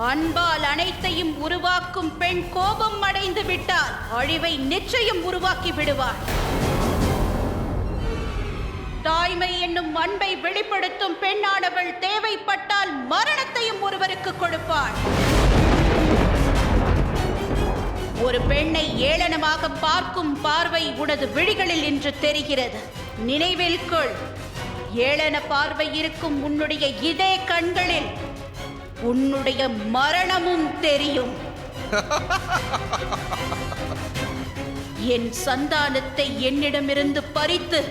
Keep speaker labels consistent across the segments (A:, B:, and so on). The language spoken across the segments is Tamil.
A: அன்பால் அனைத்தையும் உருவாக்கும் பெண் கோபம் அடைந்து விட்டால் அழிவை நிச்சயம் உருவாக்கி விடுவாள். தாய்மை என்னும் அன்பை வெளிப்படுத்தும் பெண்ணானவள் தேவைப்பட்டால் மரணத்தையும் ஒருவருக்கு கொடுப்பாள். ஒரு பெண்ணை ஏளனமாக பார்க்கும் பார்வை உனது விழிகளில் இன்று தெரிகிறது. நினைவில் கொள், ஏளன பார்வை இருக்கும் உன்னுடைய இதே கண்களில் உன்னுடைய மரணமும் தெரியும். என் சந்தானத்தை என்னிடமிருந்து பறித்து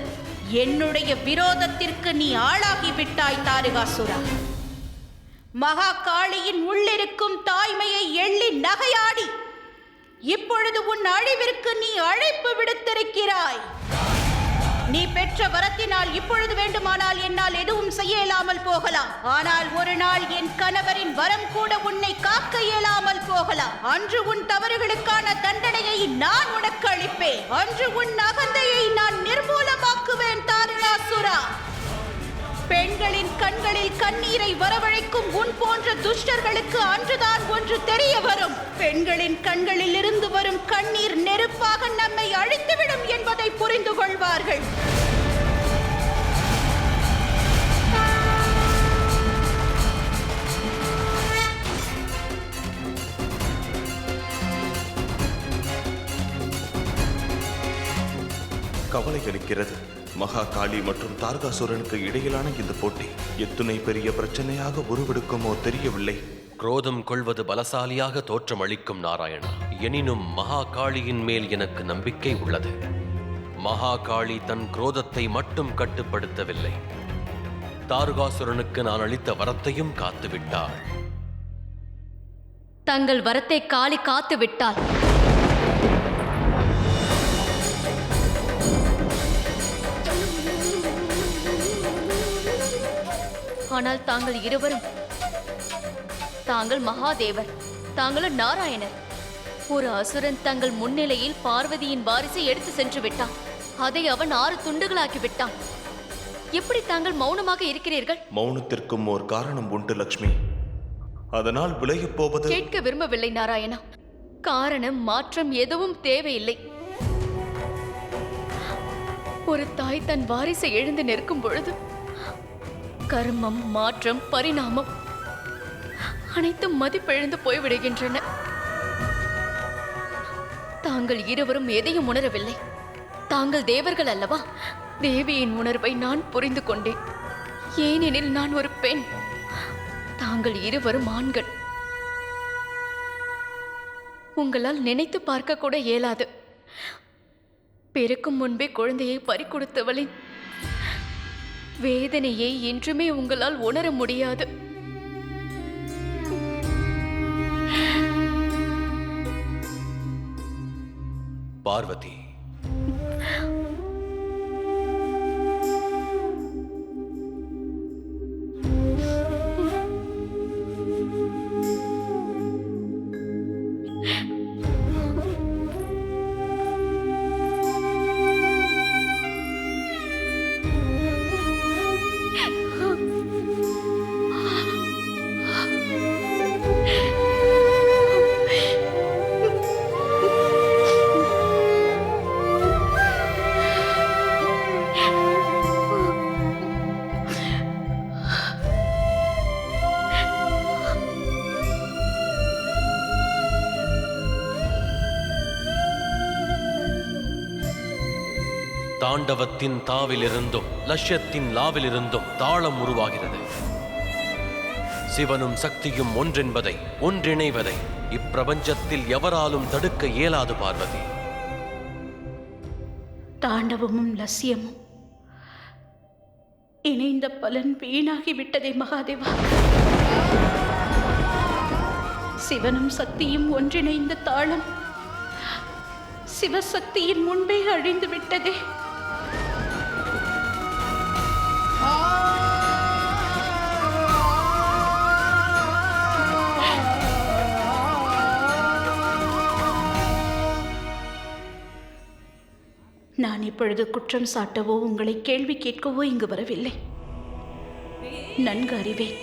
A: என்னுடைய விரோதத்திற்கு நீ ஆளாகிவிட்டாய் தாரகாசுரா. மகா காளியின் உள்ளிருக்கும் தாய்மையை எள்ளி நகையாடி இப்பொழுது உன் அழிவிற்கு நீ அழைப்பு விடுத்திருக்கிறாய். நீ பெற்ற வரத்தினால் இப்பொழுது வேண்டுமானால் என்னால் எதுவும் செய்ய இயலாமல் போகலாம். ஆனால் ஒரு நாள் என் கணவரின் வரம் கூட உன்னை காக்க இயலாமல் போகலாம். அன்று உன் தவறுகளுக்கான தண்டனையை நான் உனக்கு அளிப்பேன். அன்று உன் அகந்தையை நான் நிர்மூலமாக்குவேன் தாரகாசுரா. பெண்களின் கண்களில் கண்ணீரை வரவழைக்கும் உன் போன்ற துஷ்டர்களுக்கு அன்றுதான் ஒன்று தெரிய வரும். பெண்களின் கண்களில் இருந்து வரும் கண்ணீர் நெருப்பாக நம்மை அழித்துவிடும் என்பதை புரிந்து கொள்வார்கள்.
B: கவலை அளிக்கிறது. மகா காளி மற்றும் தாரகாசுரனுக்கு இடையிலான இந்த போட்டி எத்தனை பெரிய பிரச்சனையாக உருவெடுக்குமோ தெரியவில்லை.
C: குரோதம் கொள்வது பலசாலியாக தோற்றமளிக்கும் நாராயணா. எனினும் மகா காளியின் மேல் எனக்கு நம்பிக்கை உள்ளது. மகா காளி தன் குரோதத்தை மட்டும் கட்டுப்படுத்தவில்லை, தாரகாசுரனுக்கு நான் அளித்த வரத்தையும் காத்துவிட்டாள்.
D: தங்கள் வரத்தை காளி காத்து விட்டாள். ஆனால் தாங்கள் இருவரும், தாங்கள் மகாதேவர், தாங்களும் நாராயணர். ஒரு அசுரன் தங்கள் முன்னிலையில் பார்வதியின் வாரிசை எடுத்து சென்று விட்டான். அதை அவன் 6 துண்டுகளாக்கி விட்டான். எப்படி தாங்கள் மௌனமாக இருக்கிறீர்கள்?
B: மௌனத்திற்கும் ஒரு காரணம் உண்டு லக்ஷ்மி. அதனால் விலகிப் போவது
D: கேட்க விரும்பவில்லை நாராயணா. காரணம் மாற்றம் எதுவும் தேவையில்லை. ஒரு தாய் தன் வாரிசை எழுந்து நிற்கும் பொழுது கர்மம், மாற்றம், பரிணாமம் அனைத்தும் மதிப்பிழந்து போய்விடுகின்றன. தாங்கள் இருவரும் எதையும் உணரவில்லை. தாங்கள் தேவர்கள் அல்லவா? தேவியின் உணர்வை நான் புரிந்து கொண்டேன். ஏனெனில் நான் ஒரு பெண், தாங்கள் இருவரும் ஆண்கள். உங்களால் நினைத்து பார்க்க கூட இயலாது. பிறக்கும் முன்பே குழந்தையை பறிகொடுத்தவளின் வேதனையை என்றுமே உங்களால் உணர முடியாது.
C: பார்வதி, தாண்டவத்தின் தாவிலிருந்தும் லட்சியத்தின் லாவிலிருந்தும் தாளம் உருவாகிறது. சிவனும் சக்தியும் ஒன்றென்பதை, ஒன்றிணைவதை இப்பிரபஞ்சத்தில் எவராலும் தடுக்க இயலாது பார்வதி.
A: தாண்டவமும் லட்சியமும் இணைந்த பலன் வீணாகிவிட்டதே மகாதேவா. சிவனும் சக்தியும் ஒன்றிணைந்த தாளம் சிவசக்தியின் முன்பே அழிந்து விட்டதே. நான் இப்பொழுது குற்றம் சாட்டவோ உங்களை கேள்வி கேட்கவோ இங்கு வரவில்லை. நன்கு அறிவேன்,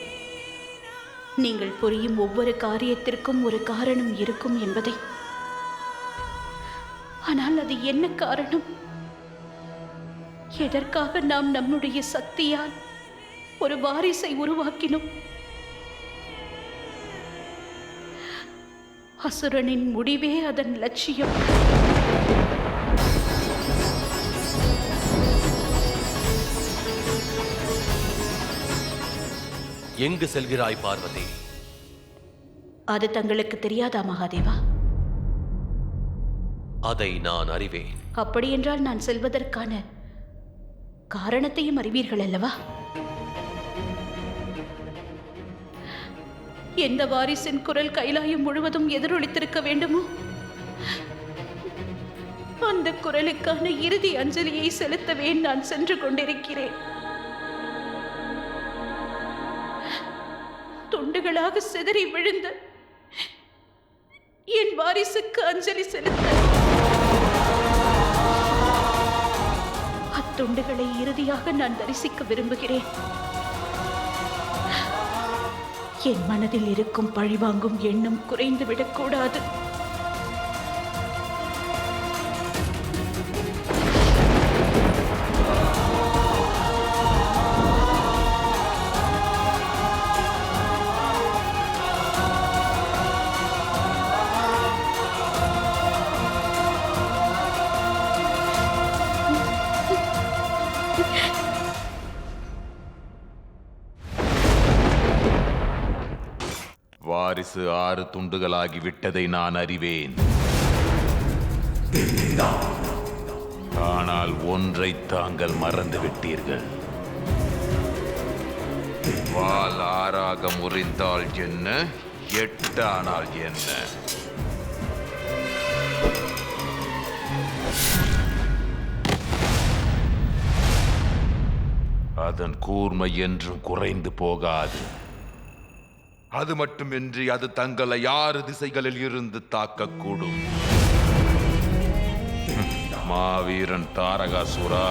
A: நீங்கள் புரியும் ஒவ்வொரு காரியத்திற்கும் ஒரு காரணம் இருக்கும் என்பதை. ஆனால் அது என்ன காரணம்? எதற்காக நாம் நம்முடைய சக்தியால் ஒரு வாரிசை உருவாக்கினோம்? அசுரனின் முடிவே அதன் லட்சியம்.
C: எங்கு செல்கிறாய் பார்வதி?
A: அது தங்களுக்கு தெரியாதா மகாதேவா?
C: அதை நான் அறிவேன்.
A: அப்படியென்றால் நான் செல்வதற்கான காரணத்தையும் அறிவீர்கள் அல்லவா? எந்த வாரிசின் குரல் கைலாயம் முழுவதும் எதிரொலித்திருக்க வேண்டுமோ அந்த குரலுக்கான இறுதி அஞ்சலியை செலுத்தவே நான் சென்று கொண்டிருக்கிறேன். துண்டுகளாக சிதறி விழுந்த என் வாரிசுக்கு அஞ்சலி செலுத்த அத்துண்டுகளை இறுதியாக நான் தரிசிக்க விரும்புகிறேன். என் மனதில் இருக்கும் பழிவாங்கும் எண்ணம் குறைந்து விடக்கூடாது.
E: வாரிசு 6 துண்டுகளாகி விட்டதை நான் அறிவேன். ஆனால் ஒன்றை தாங்கள் மறந்து விட்டீர்கள். வால் 6ஆக முறிந்தால் என்ன, 8 ஆனால் என்ன? அதன் கூர்மை என்றும் குறைந்து போகாது. அது மட்டுமின்றி அது தங்களை 6 திசைகளில் இருந்து தாக்கக்கூடும். மாவீரன் தாரகாசுரா,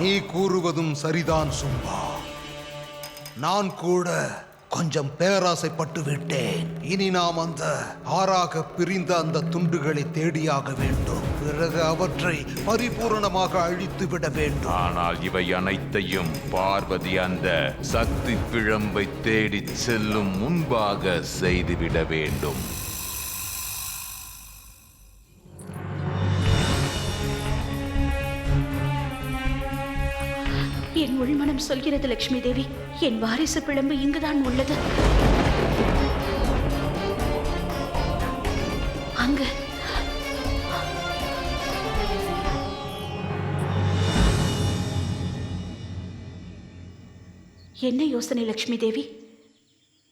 F: நீ கூறுவதும் சரிதான் சும்பா. நான் கூட கொஞ்சம் பேராசைப்பட்டு விட்டேன். இனி நாம் அந்த 6ஆக பிரிந்த அந்த துண்டுகளை தேடியாக வேண்டும். பிறகு அவற்றை பரிபூரணமாக அழித்து விட வேண்டும்.
E: ஆனால் இவை அனைத்தையும் பார்வதி அந்த சக்தி பிழம்பை தேடிச் செல்லும் முன்பாக செய்துவிட வேண்டும்.
A: என் உள்மனம் சொல்கிறது லட்சுமி தேவி, என் வாரிசு பிழம்பு இங்குதான் உள்ளது. அங்கு என்ன யோசனை லட்சுமி தேவி?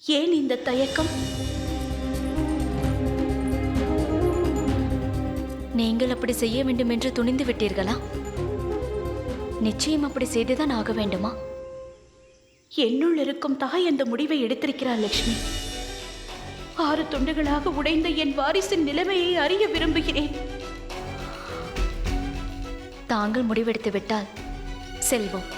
A: ஏன் இந்த தயக்கம்?
D: நீங்கள் அப்படி செய்ய வேண்டும் என்று துணிந்து விட்டீர்களா? நிச்சயம் அப்படி செய்துதான் ஆக வேண்டுமா?
A: என்னுள் இருக்கும் தாய் அந்த முடிவை எடுத்திருக்கிறார் லட்சுமி. 6 துண்டுகளாக உடைந்த என் வாரிசின் நிலைமையை அறிய விரும்புகிறேன்.
D: தாங்கள் முடிவெடுத்து விட்டால் செல்வோம்.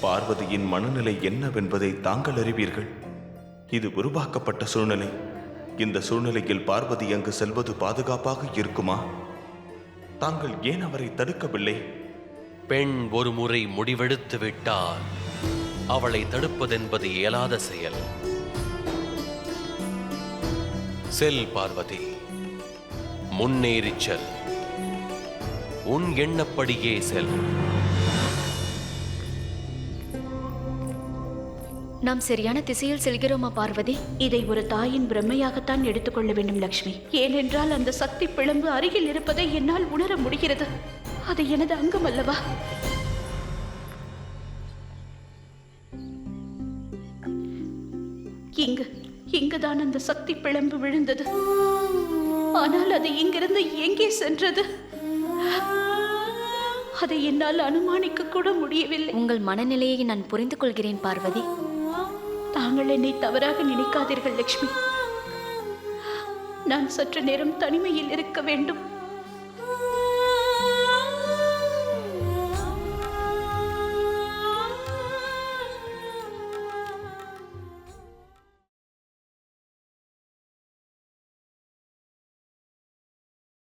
B: பார்வதியின் மனநிலை என்னவென்பதை தாங்கள் அறிவீர்கள். இது உருவாக்கப்பட்ட சூழ்நிலை. இந்த சூழ்நிலையில் பார்வதி அங்கு செல்வது பாதுகாப்பாக இருக்குமா? தாங்கள் ஏன் அவரை தடுக்கவில்லை?
C: பெண் ஒரு முறை முடிவெடுத்து விட்டால் அவளை தடுப்பதென்பது இயலாத செயல். செல் பார்வதி, முன்னேறிச் செல். உன் எண்ணப்படியே செல்.
D: நாம் சரியான திசையில் செல்கிறோமா பார்வதி?
A: இதை ஒரு தாயின் பிரம்மையாகத்தான் எடுத்துக்கொள்ள வேண்டும் லட்சுமி. ஏனென்றால் அந்த சக்தி பிழம்பு அருகில் இருப்பதை என்னால் உணர முடிகிறது. அது எனது அங்கம் அல்லவா? இங்குதான் அந்த சக்தி பிழம்பு விழுந்தது. ஆனால் அது இங்கிருந்து எங்கே சென்றது? அதை என்னால் அனுமானிக்க கூட முடியவில்லை.
D: உங்கள் மனநிலையை நான் புரிந்து கொள்கிறேன் பார்வதி.
A: தாங்கள் என்னை தவறாக நினைக்காதீர்கள் லட்சுமி. நான் சற்று நேரம் தனிமையில் இருக்க வேண்டும்.